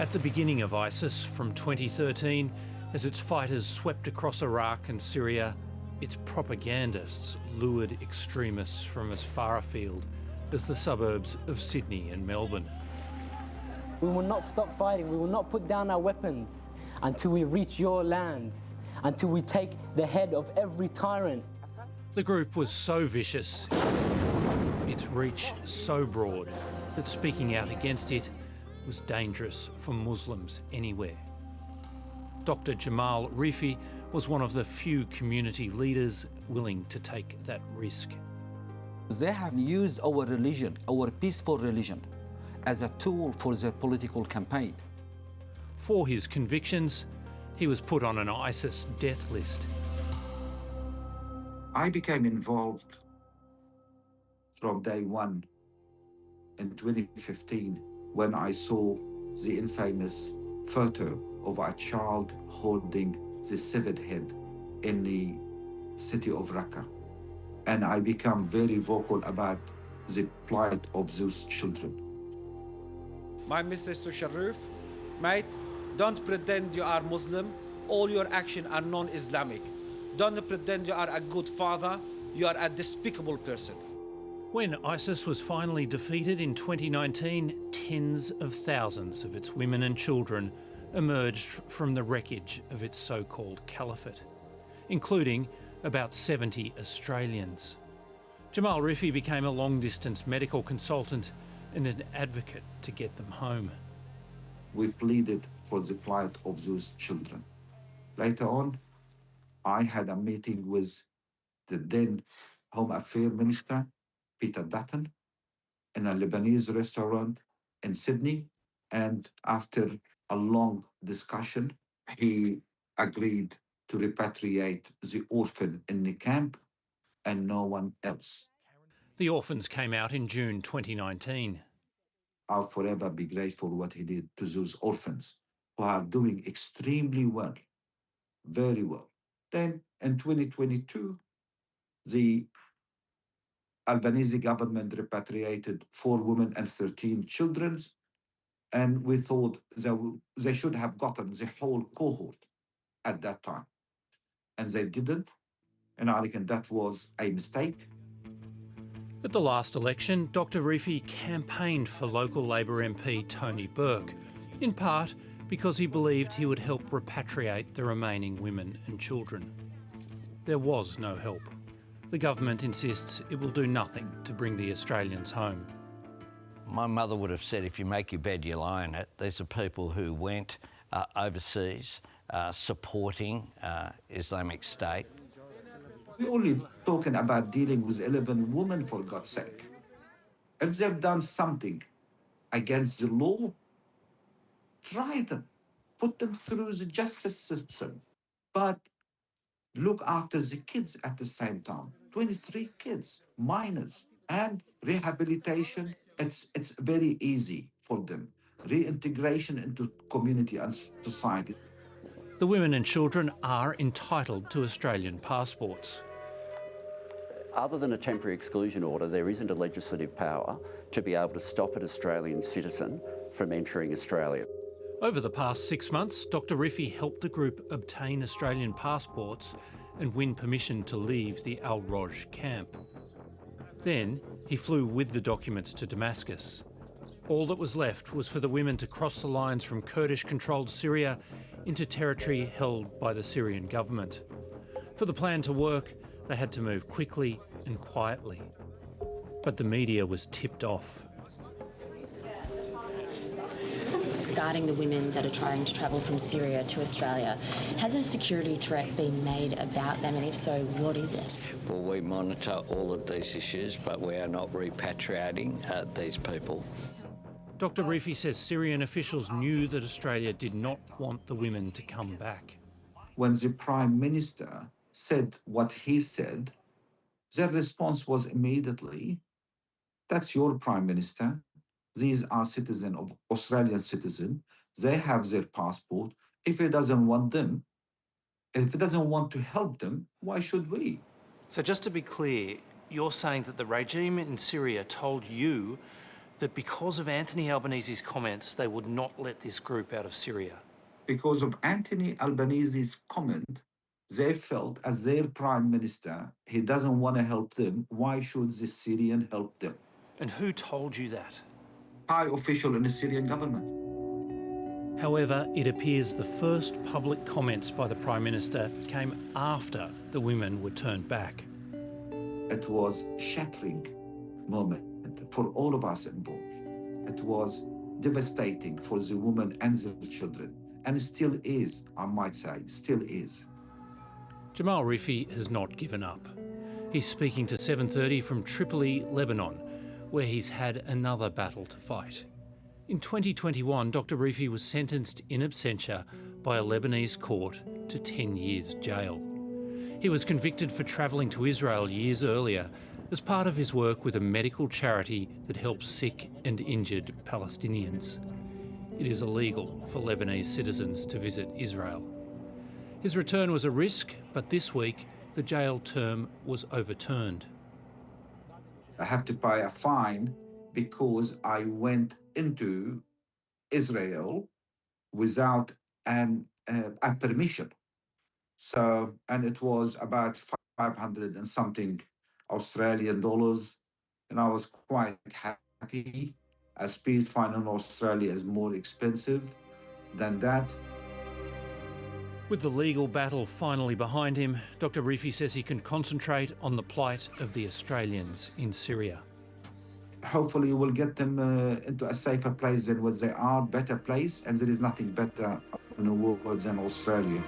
At the beginning of ISIS from 2013, as its fighters swept across Iraq and Syria, its propagandists lured extremists from as far afield as the suburbs of Sydney and Melbourne. We will not stop fighting, we will not put down our weapons until we reach your lands, until we take the head of every tyrant. The group was so vicious, its reach so broad, that speaking out against it was dangerous for Muslims anywhere. Dr. Jamal Rifi was one of the few community leaders willing to take that risk. They have used our religion, our peaceful religion, as a tool for their political campaign. For his convictions, he was put on an ISIS death list. I became involved from day one in 2015 when I saw the infamous photo of a child holding the severed head in the city of Raqqa. And I became very vocal about the plight of those children. My message to Sharif, mate, don't pretend you are Muslim. All your actions are non-Islamic. Don't pretend you are a good father. You are a despicable person. When ISIS was finally defeated in 2019, tens of thousands of its women and children emerged from the wreckage of its so-called caliphate, including about 70 Australians. Jamal Rifi became a long-distance medical consultant and an advocate to get them home. We pleaded for the plight of those children. Later on, I had a meeting with the then Home Affairs Minister, Peter Dutton, in a Lebanese restaurant in Sydney. And after a long discussion, he agreed to repatriate the orphan in the camp and no one else. The orphans came out in June 2019. I'll forever be grateful for what he did to those orphans who are doing extremely well, very well. Then in 2022, the Albanese government repatriated 4 women and 13 children, and we thought they should have gotten the whole cohort at that time. And they didn't, and I reckon that was a mistake. At the last election, Dr. Rifi campaigned for local Labor MP Tony Burke, in part because he believed he would help repatriate the remaining women and children. There was no help. The government insists it will do nothing to bring the Australians home. My mother would have said, if you make your bed, you lie in it. These are people who went overseas supporting Islamic State. We're only talking about dealing with 11 women, for God's sake. If they've done something against the law, try them. Put them through the justice system. But look after the kids at the same time. 23 kids, minors, and rehabilitation. It's very easy for them. Reintegration into community and society. The women and children are entitled to Australian passports. Other than a temporary exclusion order, there isn't a legislative power to be able to stop an Australian citizen from entering Australia. Over the past 6 months, Dr. Rifi helped the group obtain Australian passports and win permission to leave the Al-Roj camp. Then he flew with the documents to Damascus. All that was left was for the women to cross the lines from Kurdish-controlled Syria into territory held by the Syrian government. For the plan to work, they had to move quickly and quietly. But the media was tipped off. Regarding the women that are trying to travel from Syria to Australia, has a security threat been made about them, and if so, what is it? Well, we monitor all of these issues, but we are not repatriating these people. Dr. Rifi says Syrian officials knew that Australia did not want the women to come back. When the Prime Minister said what he said, their response was immediately, that's your Prime Minister. These are citizens of Australian citizens. They have their passport. If he doesn't want them, if he doesn't want to help them, why should we? So just to be clear, you're saying that the regime in Syria told you that because of Anthony Albanese's comments, they would not let this group out of Syria. Because of Anthony Albanese's comment, they felt as their prime minister, he doesn't want to help them. Why should the Syrian help them? And who told you that? High official in the Syrian government. However, it appears the first public comments by the Prime Minister came after the women were turned back. It was a shattering moment for all of us involved. It was devastating for the women and the children, and it still is, I might say, still is. Jamal Rifi has not given up. He's speaking to 7:30 from Tripoli, Lebanon, where he's had another battle to fight. In 2021, Dr. Rifi was sentenced in absentia by a Lebanese court to 10 years jail. He was convicted for travelling to Israel years earlier as part of his work with a medical charity that helps sick and injured Palestinians. It is illegal for Lebanese citizens to visit Israel. His return was a risk, but this week the jail term was overturned. I have to pay a fine because I went into Israel without a permission. So, and it was about 500 and something Australian dollars, and I was quite happy. A speed fine in Australia is more expensive than that. With the legal battle finally behind him, Dr. Rifi says he can concentrate on the plight of the Australians in Syria. Hopefully we'll get them into a safer place than what they are, better place, and there is nothing better in the world than Australia.